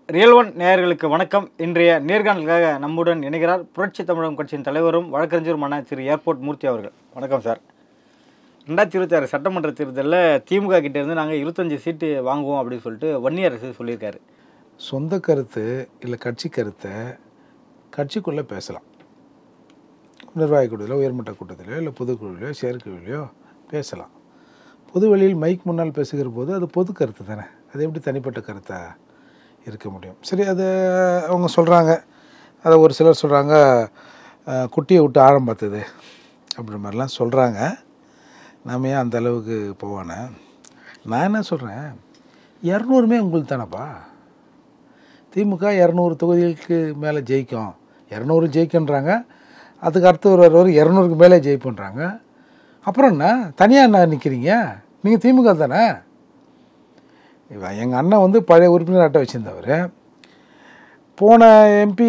Real one நேயர்களுக்கு வணக்கம். இன்றைய நேர்காணலுக்காக நம்முடன் இணைகிறார் புரட்சி தமிழகம் கட்சியின் தலைவரும் வழக்கறிஞருமான திரு ஏர்போர்ட் மூர்த்தி அவர்கள். வணக்கம் சார். 2026 சட்டமன்ற தேர்தலில் திமுக கிட்டேருந்து நாங்கள் 25 சீட்டு வாங்குவோம் அப்படின்னு சொல்லிட்டு வன்னியரசு சொல்லியிருக்காரு. சொந்த கருத்து இல்லை கட்சி கருத்தை கட்சிக்குள்ளே பேசலாம். நிர்வாக கூட்டத்திலோ உயர்மட்ட கூட்டத்திலையோ இல்லை பொதுக்குழுவிலையோ செயற்குழுவிலையோ பேசலாம். பொதுவெளியில் மைக் முன்னால் பேசுகிற போது அது பொது கருத்து தானே, அது எப்படி தனிப்பட்ட கருத்தாக இருக்க முடியும்? சரி, அதை அவங்க சொல்கிறாங்க. அதை ஒரு சிலர் சொல்கிறாங்க குட்டியை விட்டு ஆழம் பார்த்தது அப்படின்ற மாதிரிலாம் சொல்கிறாங்க. நாம் ஏன் அந்த அளவுக்கு போவானே? நான் என்ன சொல்கிறேன், 200மே உங்களுக்கு தானேப்பா. திமுக 200 தொகுதிகளுக்கு மேலே ஜெயிக்கும், 200 ஜெயிக்குன்றாங்க. அதுக்கு அடுத்து ஒரு 200க்கு மேலே ஜெயிப்புன்றாங்க. அப்புறம் என்ன தனியாக என்ன நிற்கிறீங்க? நீங்கள் திமுக தானே. எங்கள் அண்ணன் வந்து பழைய உறுப்பினர் அட்டை வச்சுருந்தவர். போன எம்பி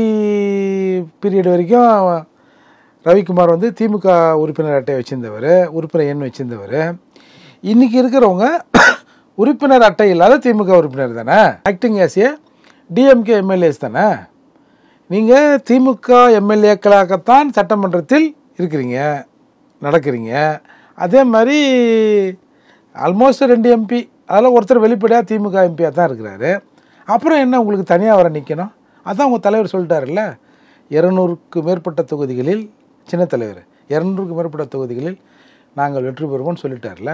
பீரியட் வரைக்கும் ரவிக்குமார் வந்து திமுக உறுப்பினர் அட்டை வச்சுருந்தவர், உறுப்பினர் எண் வச்சுருந்தவர். இன்றைக்கி இருக்கிறவங்க உறுப்பினர் அட்டை இல்லாத திமுக உறுப்பினர் தானே, acting as a DMK MLAs தானே. நீங்கள் திமுக எம்எல்ஏக்களாகத்தான் சட்டமன்றத்தில் இருக்கிறீங்க, நடக்கிறீங்க. அதே மாதிரி ஆல்மோஸ்ட் 2 எம்பி, அதில் ஒருத்தர் வெளிப்படையாக திமுக எம்பியாக தான் இருக்கிறாரு. அப்புறம் என்ன உங்களுக்கு தனியாக வர நிற்கணும்? அதான் உங்கள் தலைவர் சொல்லிட்டார்ல, 200க்கு மேற்பட்ட தொகுதிகளில், சின்ன தலைவர் 200க்கு மேற்பட்ட தொகுதிகளில் நாங்கள் வெற்றி பெறுவோம்னு சொல்லிட்டார்ல.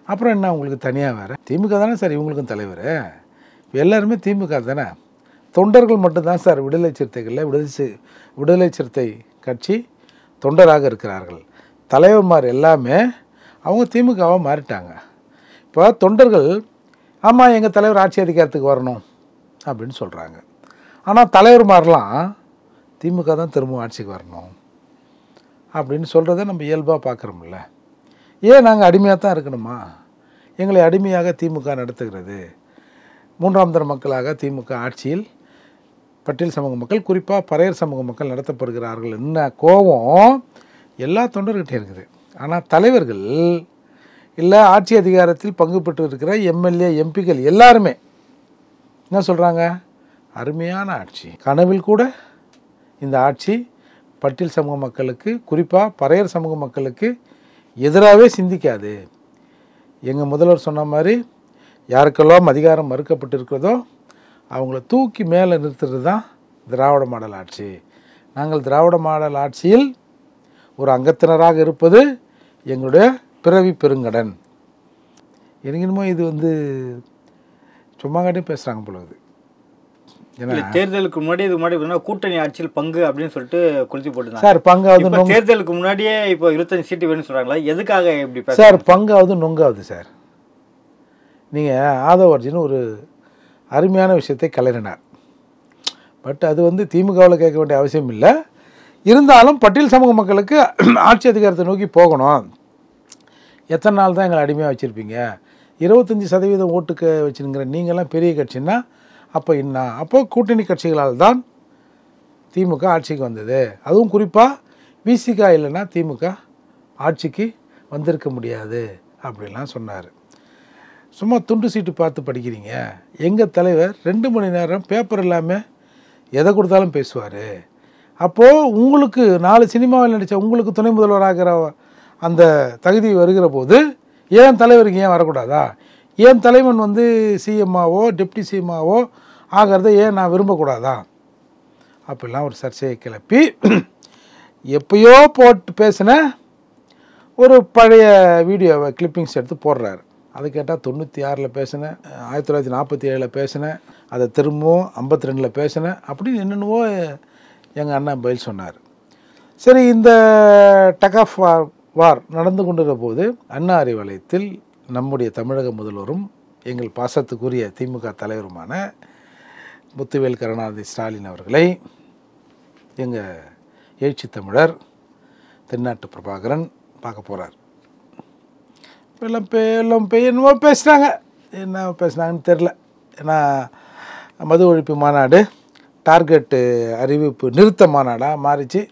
அப்புறம் என்ன உங்களுக்கு தனியாக வேறு? திமுக தானே சார் இவங்களுக்கும் தலைவர். எல்லாருமே திமுக தானே. தொண்டர்கள் மட்டும்தான் சார் விடுதலை சிறுத்தைகளில் விடுதலை சிறுத்தை கட்சி தொண்டராக இருக்கிறார்கள். தலைவர்மார் எல்லாமே அவங்க திமுகவாக மாறிட்டாங்க. இப்போ தொண்டர்கள் ஆமாம் எங்கள் தலைவர் ஆட்சி அதிகாரத்துக்கு வரணும் அப்படின்னு சொல்கிறாங்க. ஆனால் தலைவர்மாரெலாம் திமுக தான் திரும்ப ஆட்சிக்கு வரணும் அப்படின்னு சொல்கிறத நம்ம இயல்பாக பார்க்குறோம்ல. ஏன் நாங்கள் அடிமையாக தான் இருக்கணுமா? எங்களை அடிமையாக திமுக நடத்துகிறது. 3ஆம் தர மக்களாக திமுக ஆட்சியில் பட்டியல் சமூக மக்கள், குறிப்பாக பறையர் சமூக மக்கள் நடத்தப்படுகிறார்கள் என்ன கோபம் எல்லா தொண்டர்கிட்டே இருக்குது. ஆனால் தலைவர்கள் இல்லை ஆட்சி அதிகாரத்தில் பங்கு பெற்று இருக்கிற எம்எல்ஏ எம்பிக்கள் எல்லாருமே என்ன சொல்கிறாங்க? அருமையான ஆட்சி. கனவில் கூட இந்த ஆட்சி பட்டியல் சமூக மக்களுக்கு, குறிப்பாக பறையர் சமூக மக்களுக்கு எதிராகவே சிந்திக்காது. எங்கள் முதல்வர் சொன்ன மாதிரி யாருக்கெல்லாம் அதிகாரம் மறுக்கப்பட்டு இருக்கிறதோ அவங்கள தூக்கி மேலே நிறுத்துறது தான் திராவிட மாடல் ஆட்சி. நாங்கள் திராவிட மாடல் ஆட்சியில் ஒரு அங்கத்தினராக இருப்பது எங்களுடைய பிறவி பெருங்கடன். எனக்கு என்னமோ இது வந்து சும்மா காட்டியும் பேசுகிறாங்க பொழுது. ஏன்னா தேர்தலுக்கு முன்னாடி கூட்டணி ஆட்சியில் பங்கு அப்படின்னு சொல்லிட்டு கொளுத்தி போட்டு சார் பங்காவது தேர்தலுக்கு முன்னாடியே இப்போ 25 சீட்டு வேணும்னு சொல்கிறாங்களா? எதுக்காக இப்படி சார்? பங்காவது நொங்காவது சார். நீங்கள் ஆதவர்ஜின்னு ஒரு அருமையான விஷயத்தை கலைஞனார். பட் அது வந்து திமுகவில் கேட்க வேண்டிய அவசியம் இல்லை. இருந்தாலும் பட்டியல் சமூக மக்களுக்கு ஆட்சி அதிகாரத்தை நோக்கி போகணும். எத்தனை நாள் தான் எங்களை அடிமையாக வச்சுருப்பீங்க? 25% ஓட்டுக்கு வச்சுருங்கிற நீங்கள்லாம் பெரிய கட்சின்னா அப்போ என்ன? அப்போ கூட்டணி கட்சிகளால் தான் திமுக ஆட்சிக்கு வந்தது. அதுவும் குறிப்பாக விசிகா இல்லைன்னா திமுக ஆட்சிக்கு வந்திருக்க முடியாது அப்படின்லாம் சொன்னார். சும்மா துண்டு சீட்டு பார்த்து படிக்கிறீங்க. எங்கள் தலைவர் 2 மணி நேரம் பேப்பர் இல்லாமல் எதை கொடுத்தாலும் பேசுவார். அப்போது உங்களுக்கு 4 சினிமாவில் நடித்த உங்களுக்கு துணை முதல்வராகிற அந்த தகுதி வருகிற போது ஏன் தலைவருக்கு ஏன் வரக்கூடாதா? ஏன் தலைவன் வந்து சிஎம்மாவோ டெப்டி சிஎம்மாவோ ஆகிறத ஏன் நான் விரும்பக்கூடாதா? அப்படிலாம் ஒரு சர்ச்சையை கிளப்பி எப்பயோ போட்டு பேசின ஒரு பழைய வீடியோவை கிளிப்பிங்ஸ் எடுத்து போடுறாரு. அதை கேட்டால் 96ல் பேசினேன், 1947 பேசினேன், அதை திரும்பவும் 52ல் பேசினேன் அப்படின்னு என்னென்னவோ எங்கள் அண்ணன் பதில் சொன்னார். சரி, இந்த டக் ஆஃப் வார் நடந்து கொண்டிருந்த போது அண்ணா அறிவாலயத்தில் நம்முடைய தமிழக முதல்வரும் எங்கள் பாசத்துக்குரிய திமுக தலைவருமான முத்துவேல் கருணாநிதி ஸ்டாலின் அவர்களை எங்கள் எழுச்சி தமிழர் தென்னாட்டு பிரபாகரன் பார்க்க போகிறார். எல்லாம் என்னமோ பேசுகிறாங்க. என்ன பேசுனாங்கன்னு தெரில. ஏன்னா மது ஒழிப்பு மாநாடு டார்கெட்டு அறிவிப்பு நிறுத்த மாநாடாக மாறிச்சு.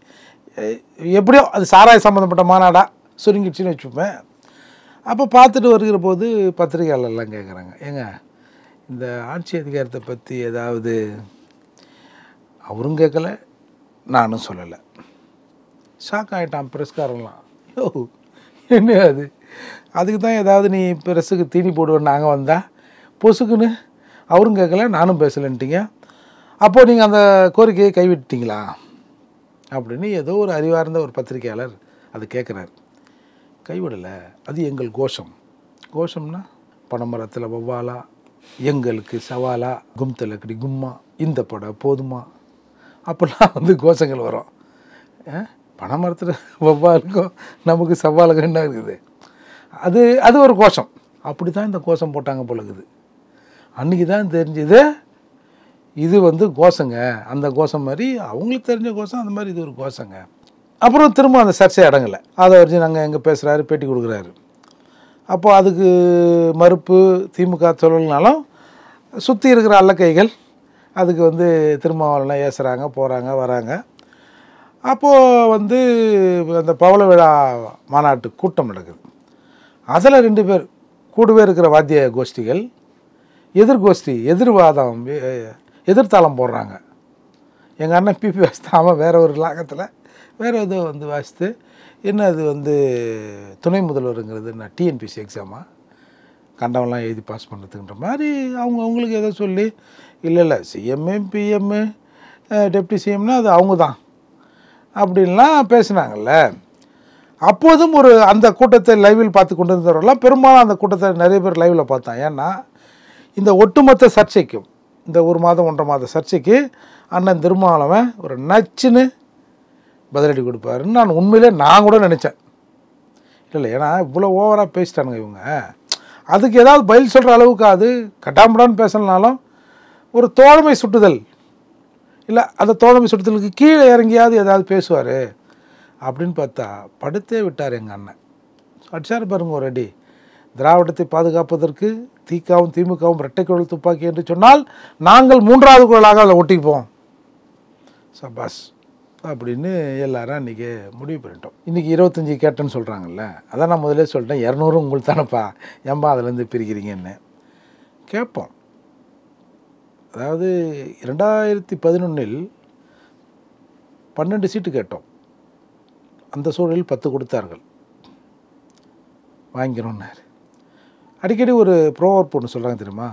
எப்படியோ அது சாராய சம்மந்தப்பட்ட மாநாடாக சுருங்கிடுச்சின்னு வச்சுப்பேன். அப்போ பார்த்துட்டு வருகிற போது பத்திரிகையாளர்லாம் கேட்குறாங்க, ஏங்க இந்த ஆட்சி அதிகாரத்தை பற்றி ஏதாவது அவரும் கேட்கல, நானும் சொல்லலை. ஷாக் ஆகிட்டான் ப்ரெஸ்காரெல்லாம். யோ என்ன அது, அதுக்கு தான் ஏதாவது நீ ப்ரெஸ்ஸுக்கு தீனி போடுவேன் நாங்கள் வந்தால் பொசுக்குன்னு அவரும் கேட்கல நானும் பேசலைன்ட்டீங்க, அப்போது நீங்கள் அந்த கோரிக்கையை கைவிட்டீங்களா அப்படின்னு ஏதோ ஒரு அறிவார்ந்த ஒரு பத்திரிகையாளர் அது கேட்குறாரு. கைவிடலை, அது எங்கள் கோஷம். கோஷம்னா பனைமரத்தில் வவ்வாலா, எங்களுக்கு சவாலா, கும்தல கடி கும்மா, இந்த படம் போதுமா, அப்போல்லாம் வந்து கோஷங்கள் வரும். பனைமரத்தில் வவ்வாலுக்கும் நமக்கு சவாலுக்கும் என்ன இருக்குது, அது அது ஒரு கோஷம். அப்படி தான் இந்த கோஷம் போட்டாங்க போல இருக்குது. அன்றைக்கி தான் தெரிஞ்சுது இது வந்து கோஷங்க, அந்த கோஷம் மாதிரி அவங்களுக்கு தெரிஞ்ச கோஷம், அந்த மாதிரி இது ஒரு கோஷங்க. அப்புறம் திரும்ப அந்த சர்ச்சை அடங்கலை. அதை வச்சு நாங்கள் எங்கே பேசுகிறாரு, பேட்டி கொடுக்குறாரு. அப்போ அதுக்கு மறுப்பு திமுக சொல்லலைனாலும் சுற்றி இருக்கிற அல்லக்கைகள் அதுக்கு வந்து திருமாவளவனை ஏசுகிறாங்க, போகிறாங்க வராங்க. அப்போது வந்து அந்த பவள விழா மாநாட்டு கூட்டம் நடக்குது. அதில் 2 பேர் கூடவே இருக்கிற வாத்திய கோஷ்டிகள் எதிர்கோஷ்டி எதிர்வாதம் எதிர்த்தாளம் போடுறாங்க. எங்கள் அண்ணன் பிபி வாசித்தாமல் வேறு ஒரு லாகத்தில் வேறு ஏதோ வந்து வாசித்து, என்ன அது வந்து துணை முதல்வருங்கிறது நான் டிஎன்பிசி எக்ஸாமா கண்டவெல்லாம் எழுதி பாஸ் பண்ணுறதுக்குன்ற மாதிரி அவங்களுக்கு ஏதோ சொல்லி, இல்லை சிஎம்ஏ பிஎம்மு டெப்டி சிஎம்னா அது அவங்க தான் அப்படின்லாம் பேசினாங்கல்ல. அப்போதும் ஒரு அந்த கூட்டத்தை லைவில் பார்த்து கொண்டு இருந்தவரெல்லாம் பெரும்பாலும் அந்த கூட்டத்தை நிறைய பேர் லைவில் பார்த்தான். ஏன்னா இந்த ஒட்டுமொத்த சர்ச்சைக்கும், இந்த 1 மாதம் 1.5 மாத சர்ச்சைக்கு அண்ணன் திருமாவளவன் ஒரு நச்சுன்னு பதிலடி கொடுப்பாருன்னு நான் கூட நினச்சேன். இல்லை ஏன்னா இவ்வளோ ஓவராக பேசிட்டானுங்க இவங்க, அதுக்கு ஏதாவது பதில் சொல்கிற அளவுக்கு அது கட்டாம்படான்னு பேசலனாலும் ஒரு தோழமை சுட்டுதல், இல்லை அந்த தோழமை சுட்டுதலுக்கு கீழே இறங்கியாவது ஏதாவது பேசுவார் அப்படின்னு பார்த்தா படுத்தே விட்டார் எங்கள் அண்ணன். அடிச்சார் பாருங்க ஒரு அடி. திராவிடத்தை பாதுகாப்பதற்கு திகாவும் திமுகவும் இரட்டை குழல் துப்பாக்கி என்று சொன்னால் நாங்கள் 3வது குழலாக அதை ஒட்டிப்போம் சபாஸ் அப்படின்னு எல்லாரும் அன்றைக்கி முடிவு பண்ணிட்டோம். இன்றைக்கி 25 கேட்டேன்னு சொல்கிறாங்கல்ல, அதான் நான் முதலே சொல்லிட்டேன், 200 உங்களுக்கு தானேப்பா, ஏன்பா அதுலேருந்து பிரிக்கிறீங்கன்னு கேட்போம். அதாவது 2011 12 சீட்டு கேட்டோம். அந்த சூழலில் 10 கொடுத்தார்கள், வாங்கிறோன்னாரு. அடிக்கடி ஒரு ப்ரோவர்ப் ஒன்று சொல்கிறாங்க தெரியுமா,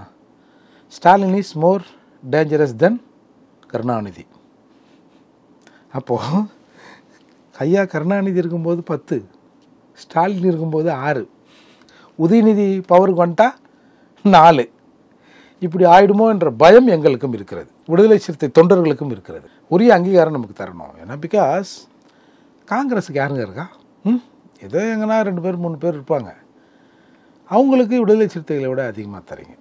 ஸ்டாலின் இஸ் மோர் டேஞ்சரஸ் தென் கருணாநிதி. அப்போது ஐயா கருணாநிதி இருக்கும்போது 10, ஸ்டாலின் இருக்கும்போது 6, உதயநிதி பவருக்கு வந்துட்டா 4, இப்படி ஆயிடுமோ என்ற பயம் எங்களுக்கும் இருக்கிறது, விடுதலை சிறுத்தை தொண்டர்களுக்கும் இருக்கிறது. உரிய அங்கீகாரம் நமக்கு தரணும். ஏன்னா பிகாஸ் காங்கிரஸுக்கு யாருங்க இருக்கா, ஏதோ எங்கன்னா 2 பேர் 3 பேர் இருப்பாங்க, அவங்களுக்கு விடுதலை சிறுத்தைகளை விட அதிகமாக தரீங்க.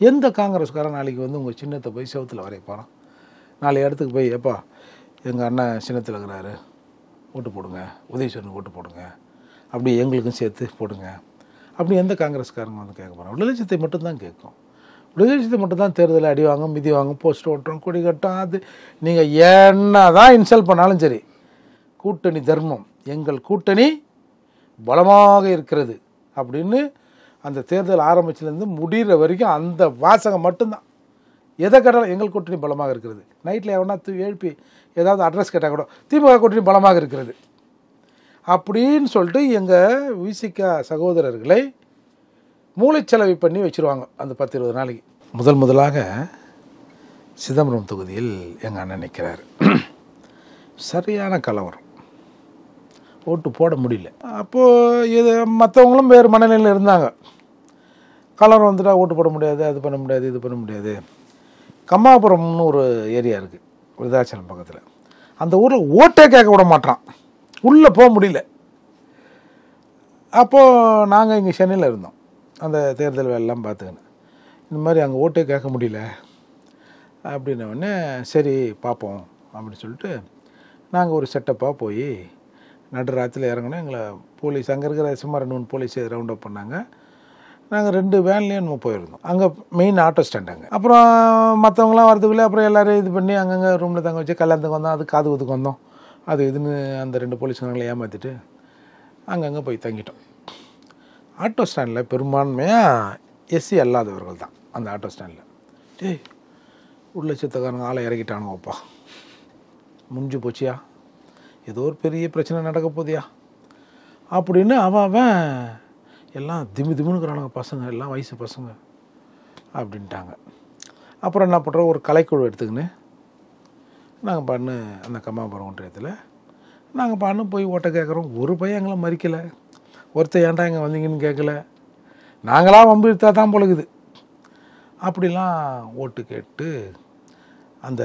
எந்த காங்கிரஸ்காரன் நாளைக்கு வந்து உங்கள் சின்னத்தை போய் செவத்தில் வரைப்பானோ, நாளைக்கு இடத்துக்கு போய் எப்பா எங்கள் அண்ணன் சின்னத்தில் இருக்கிறாரு ஓட்டு போடுங்க, உதயசூரனுக்கு ஓட்டு போடுங்க, அப்படி எங்களுக்கும் சேர்த்து போடுங்க அப்படி எந்த காங்கிரஸ்காரங்க வந்து கேட்க போகிறாங்க? விடுதலை சிறுத்தை மட்டும்தான் கேட்கும். விடுதலை சிறுத்தை மட்டும்தான் தேர்தலில் அடி வாங்கும், மிதி வாங்கும், போஸ்ட் ஓட்டுறோம், கொடி கட்டும். அது நீங்கள் என்ன தான் இன்சல்ட் பண்ணாலும் சரி, கூட்டணி தர்மம், எங்கள் கூட்டணி பலமாக இருக்கிறது அப்படின்னு அந்த தேர்தல் ஆரம்பிச்சிலேருந்து முடிகிற வரைக்கும் அந்த வாசகம் மட்டும்தான். எதை கேட்டாலும் எங்கள் கூட்டணி பலமாக இருக்கிறது. நைட்டில் எவனா எழுப்பி ஏதாவது அட்ரஸ் கேட்டால் கூட திமுக கூட்டணி பலமாக இருக்கிறது அப்படின்னு சொல்லிட்டு எங்கள் விசிகா சகோதரர்களை மூளைச்சலவை பண்ணி வச்சுருவாங்க அந்த 10-20 நாளைக்கு. முதலாக சிதம்பரம் தொகுதியில் எங்கள் அண்ணன் நிற்கிறார். சரியான கலவரம், ஓட்டு போட முடியல. அப்போது இது மற்றவங்களும் வேறு மனநிலையில் இருந்தாங்க. கலவரம் வந்துட்டால் ஓட்டு போட முடியாது, அது பண்ண முடியாது, இது பண்ண முடியாது. கம்மாபுரம்னு ஒரு ஏரியா இருக்குது விருதாச்சலம் பக்கத்தில், அந்த ஊரில் ஓட்டே கேட்க விட மாட்டான், உள்ளே போக முடியல. அப்போது நாங்கள் இங்கே சென்னையில் இருந்தோம், அந்த தேர்தல் வேலைலாம் பார்த்துக்கின்னு, இந்த மாதிரி அங்கே ஓட்டே கேட்க முடியல அப்படின்னோடனே சரி பார்ப்போம் அப்படின்னு சொல்லிட்டு நாங்கள் ஒரு செட்டப்பாக போய் நடுராத்தில் இறங்கினோம். எங்களை போலீஸ் அங்கே இருக்கிற சும்மா 2-3 போலீஸ் ரவுண்ட் அப் பண்ணாங்க. நாங்கள் 2 வேன்லேயும் நம்ம போயிருந்தோம். அங்கே மெயின் ஆட்டோ ஸ்டாண்டாங்க. அப்புறம் மற்றவங்களாம் வரதுக்குள்ளே அப்புறம் எல்லோரும் இது பண்ணி அங்கங்கே ரூமில் தங்க வச்சு கல்யாணத்துக்கு வந்தோம், அது காது ஊத்துக்கு வந்தோம், அது இதுன்னு அந்த 2 போலீஸ்காரங்களை ஏமாற்றிட்டு அங்கங்கே போய் தங்கிட்டோம். ஆட்டோ ஸ்டாண்டில் பெரும்பான்மையாக எஸ்சி அல்லாதவர்கள் தான் அந்த ஆட்டோ ஸ்டாண்டில். டேய் உள்ள சித்தக்காரங்க ஆளை இறக்கிட்டானுங்கப்பா, முடிஞ்சு போச்சியா, ஏதோ ஒரு பெரிய பிரச்சனை நடக்க போதியா அப்படின்னு அவன் எல்லாம் திமுனுக்குறானுங்க பசங்க, எல்லாம் வயசு பசங்க அப்படின்ட்டாங்க. அப்புறம் என்ன பண்ணுறோம், ஒரு கலைக்குழு எடுத்துக்கின்னு நாங்கள் பாட்டு அந்த கம்மாபுரம் ஒன்றியத்தில் நாங்கள் பாட்டு போய் ஓட்டை கேட்குறோம். ஒரு பையன் எங்களை மறிக்கலை, ஒருத்தர் ஏன்டா இங்கே வந்தீங்கன்னு கேட்கல, நாங்களாம் வம்பு எடுத்தா தான் பொழுகுது. அப்படிலாம் ஓட்டு கேட்டு அந்த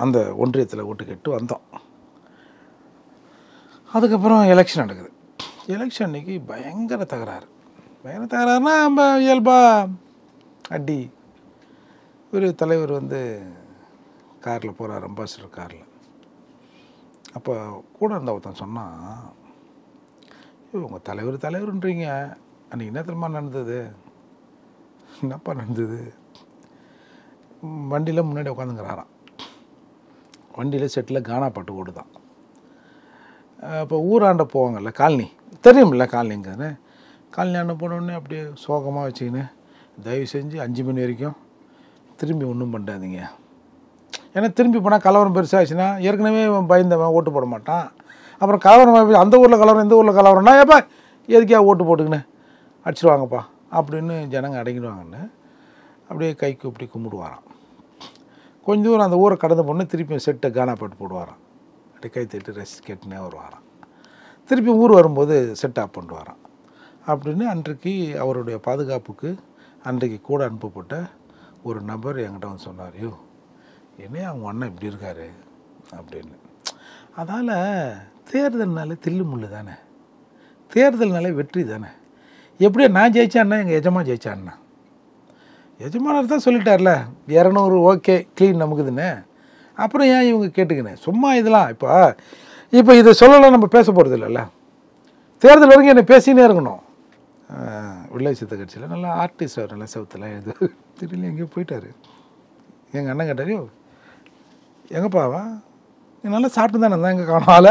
அந்த ஒன்றியத்தில் ஓட்டு கேட்டு வந்தோம். அதுக்கப்புறம் எலெக்ஷன் நடக்குது. எலெக்ஷன் அன்றைக்கி பயங்கர தகராறுனா நம்ம இயல்பாக அடி. ஒரு தலைவர் காரில் போகிறார், அம்பாசிடர் காரில். அப்போ கூட இருந்த ஒருத்தன் சொன்னான், உங்கள் தலைவருன்றீங்க, அன்றைக்கி என்ன தெரியுமா நடந்தது? என்னப்பா நடந்தது? வண்டியில் முன்னாடி உட்காந்துங்கிறாராம். வண்டியில் செட்டில் கானா பாட்டு ஓடுதான். இப்போ ஊராண்ட போவாங்கல்ல, காலனி தெரியுமில்ல, காலனிங்கன்னு காலனி ஆண்ட போனோடனே அப்படியே சோகமாக வச்சுக்கின்னு, தயவு செஞ்சு 5 மணி வரைக்கும் திரும்பி ஒன்றும் பண்ணாதீங்க. ஏன்னா திரும்பி போனால் கலவரம் பெருசாகிடுச்சுன்னா ஏற்கனவே பயந்தவன் ஓட்டு போட மாட்டான். அப்புறம் கலவரம் அந்த ஊரில் கலவரம் இந்த ஊரில் கலவரம்னா ஏப்பா எதுக்கே ஓட்டு போட்டுக்கின்னு அடிச்சிடுவாங்கப்பா அப்படின்னு ஜனங்க அடங்கிடுவாங்கன்னு அப்படியே கை கூப்பிட்டு கும்பிடுவாராம். கொஞ்சம் தூரம் அந்த ஊரை கடந்து போனால் திருப்பி செட்டை கானா பாட்டு போடுவாராம். அப்படியே கை தட்டு ரசி கேட்டுனே வருவாராம். திருப்பி ஊர் வரும்போது செட் ஆஃப் பண்ணுவாராம். அப்படின்னு அன்றைக்கு அவருடைய பாதுகாப்புக்கு அன்றைக்கு கூட அனுப்பப்பட்ட ஒரு நபர் என்கிட்ட வந்து சொன்னார், யோ என்னையா அவங்க அண்ணன் இப்படி இருக்காரு அப்படின்னு. அதனால் தேர்தல்னாலே தில்லு முள்ளு தானே, தேர்தல்னாலே வெற்றி தானே. எப்படியோ நான் ஜெயிச்சான்னா எங்கள் எஜமா ஜெயிச்சான்னா, எஜமானர் தான் சொல்லிட்டார்ல 200 ஓகே க்ளீன் நமக்குதுன்னு. அப்புறம் ஏன் இவங்க கேட்டுக்கினேன் சும்மா இதெல்லாம். இப்போ இதை சொல்லலாம், நம்ம பேச போகிறது இல்லைல்ல. தேர்தல் வரைக்கும் என்னை பேசினே இருக்கணும். வில்லேஜ் சித்த கட்சியில் நல்லா ஆர்டிஸ்ட், அவர் நல்லா செவத்தில் இது திடீர்னு எங்கேயோ போயிட்டார். எங்கள் அண்ணன் கேட்டார், எங்கப்பாவா நீ நல்லா சாப்பிட்டு தானே இருந்தால் எங்கே காணால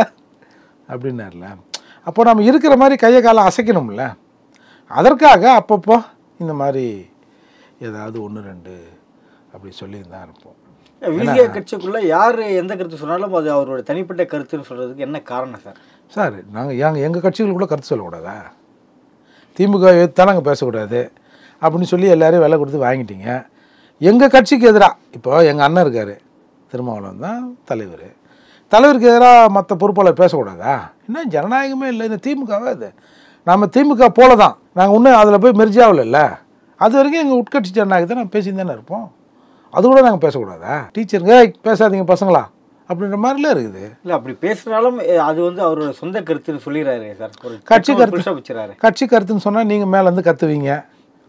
அப்படின்னார்ல. அப்போ நம்ம இருக்கிற மாதிரி கையை காலை அசைக்கணும்ல. அதற்காக அப்பப்போ இந்த மாதிரி ஏதாவது 1-2 அப்படி சொல்லியிருந்தான் இருப்போம். வில்லிய கட்சிக்குள்ளே யார் எந்த கருத்து சொன்னாலும் அது அவரோட தனிப்பட்ட கருத்துன்னு சொல்கிறதுக்கு என்ன காரணம் சார்? சார் நாங்கள் எங்கள் கட்சிகளுக்குள்ளே கருத்து சொல்லக்கூடாதா? திமுக தானே நாங்கள் பேசக்கூடாது அப்படின்னு சொல்லி எல்லோரும் விலை கொடுத்து வாங்கிட்டீங்க. எங்கள் கட்சிக்கு எதிராக இப்போ எங்கள் அண்ணன் இருக்கார், திருமாவளவன் தான் தலைவர். தலைவருக்கு எதிராக மற்ற பொறுப்பாளர் பேசக்கூடாதா? இன்னும் ஜனநாயகமே இல்லை இந்த திமுகவே. அது நம்ம திமுக போல தான், நாங்கள் இன்னும் அதில் போய் மெர்ஜாவில். அது வரைக்கும் எங்கள் உட்கட்சி ஜனநாயகத்தை நாங்கள் பேசின்னு தானே இருப்போம். அது கூட நாங்கள் பேசக்கூடாதா? டீச்சருங்க பேசாதீங்க பசங்களா அப்படின்ற மாதிரிலாம் இருக்குது. இல்லை அப்படி பேசுனாலும் அது அவரோட சொந்த கருத்துன்னு சொல்லிடுறாரு சார். கட்சி கருத்துன்னு சொன்னால் நீங்கள் மேலேருந்து கற்றுவீங்க.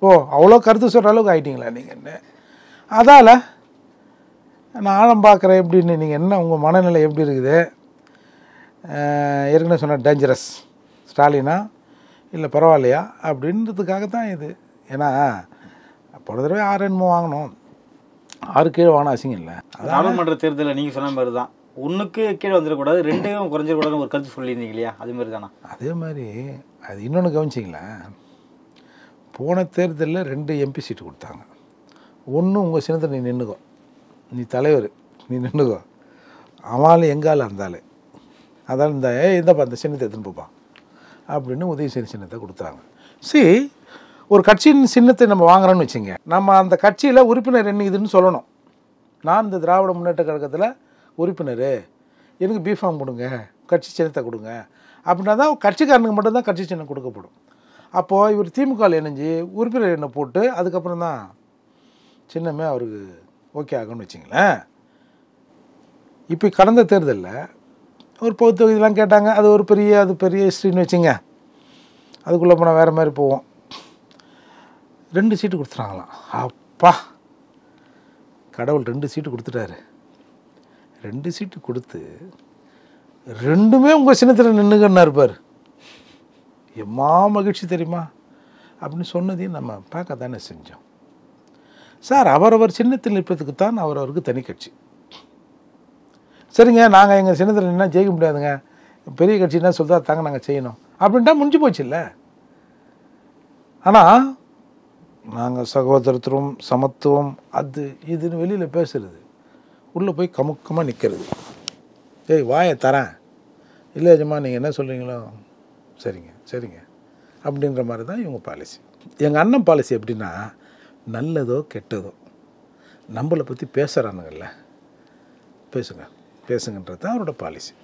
ஓ அவ்வளோ கருத்து சொல்கிற அளவுக்கு ஆகிட்டீங்களா நீங்கள் என்ன? அதால் நான் ஆழம் பார்க்குறேன் எப்படின்னு. நீங்கள் என்ன உங்கள் மனநிலை எப்படி இருக்குது? ஏற்கனவே சொன்ன டேஞ்சரஸ் ஸ்டாலினா இல்லை பரவாயில்லையா அப்படின்றதுக்காக தான் இது. ஏன்னா போன தடவை 6 என்னமோ வாங்கணும், 6 கீழே வாங்கினா அசிங்கம் இல்லை. நாடாளுமன்ற தேர்தலில் நீங்கள் சொன்ன மாதிரி தான், 1க்கு கீழே வந்துடக்கூடாது, 2க்கும் குறைஞ்சிடக்கூடாதுன்னு ஒரு கருத்து சொல்லியிருந்தீங்க இல்லையா? அது மாதிரி தானா? அதே மாதிரி அது இன்னொன்று கவனிச்சிங்களா, போன தேர்தலில் 2 MP சீட்டு கொடுத்தாங்க. ஒன்று உங்கள் சின்னத்தில் நீ நின்றுக்கோ, நீ தலைவர் நீ நின்றுக்கோ, அவனாலும் எங்கால இருந்தாலும் அதால் இந்தப்பா இந்த சின்னத்தை எடுத்துன்னு போப்பா அப்படின்னு உதயசேரி சின்னத்தை கொடுத்தாங்க. ஒரு கட்சியின் சின்னத்தை நம்ம வாங்குறோன்னு வச்சுங்க, நம்ம அந்த கட்சியில் உறுப்பினர் என்னதுன்னு சொல்லணும். நான் இந்த திராவிட முன்னேற்ற கழகத்தில் உறுப்பினர், எனக்கு பிஃபார்ம் கொடுங்க, கட்சி சின்னத்தை கொடுங்க அப்படின்னா தான் கட்சிக்காரனுக்கு மட்டும்தான் கட்சி சின்னம் கொடுக்கப்படும். அப்போது இவர் திமுகவில் இணைஞ்சு உறுப்பினர் எண்ணை போட்டு அதுக்கப்புறம் தான் சின்னமே அவருக்கு ஓகே ஆகும்னு வச்சிங்களேன். இப்போ கடந்த தேர்தலில் ஒரு பொது தொகுதியெலாம் கேட்டாங்க, அது ஒரு பெரிய ஹிஸ்ட்ரின்னு வச்சுங்க. அதுக்குள்ளே போனால் வேறு மாதிரி போவோம். 2 சீட்டு கொடுத்துட்டாங்களாம். அப்பா கடவுள் 2 சீட்டு கொடுத்துட்டாரு. 2 சீட்டு கொடுத்து 2மே உங்கள் சின்னத்தில் நின்றுங்கன்னு இருப்பார். எம்மா மகிழ்ச்சி தெரியுமா அப்படின்னு சொன்னதையும் நம்ம பார்க்க தானே செஞ்சோம். சார் அவரவர் சின்னத்தில் நிற்பதுக்கு தான் அவரவருக்கு தனி கட்சி. சரிங்க நாங்கள் எங்கள் சின்னத்தில் நின்னா ஜெயிக்க முடியாதுங்க, பெரிய கட்சின்னா சொல்லிட்டா தாங்க நாங்கள் செய்யணும் அப்படின்ட்டா முடிஞ்சு போச்சு இல்லை. ஆனால் நாங்கள் சகோதரத்துவம் சமத்துவம் அது இதுன்னு வெளியில் பேசுகிறது, உள்ளே போய் கமுக்கமாக நிற்கிறது. ஏய் வாயை தரேன், இல்லை எஜமா நீங்கள் என்ன சொல்கிறீங்களோ சரிங்க சரிங்க அப்படின்ற மாதிரி தான் இவங்க பாலிசி. எங்கள் அண்ணன் பாலிசி எப்படின்னா, நல்லதோ கெட்டதோ நம்மளை பற்றி பேசுகிறானுங்கள்ல, பேசுங்கன்றது தான் அவரோட பாலிசி.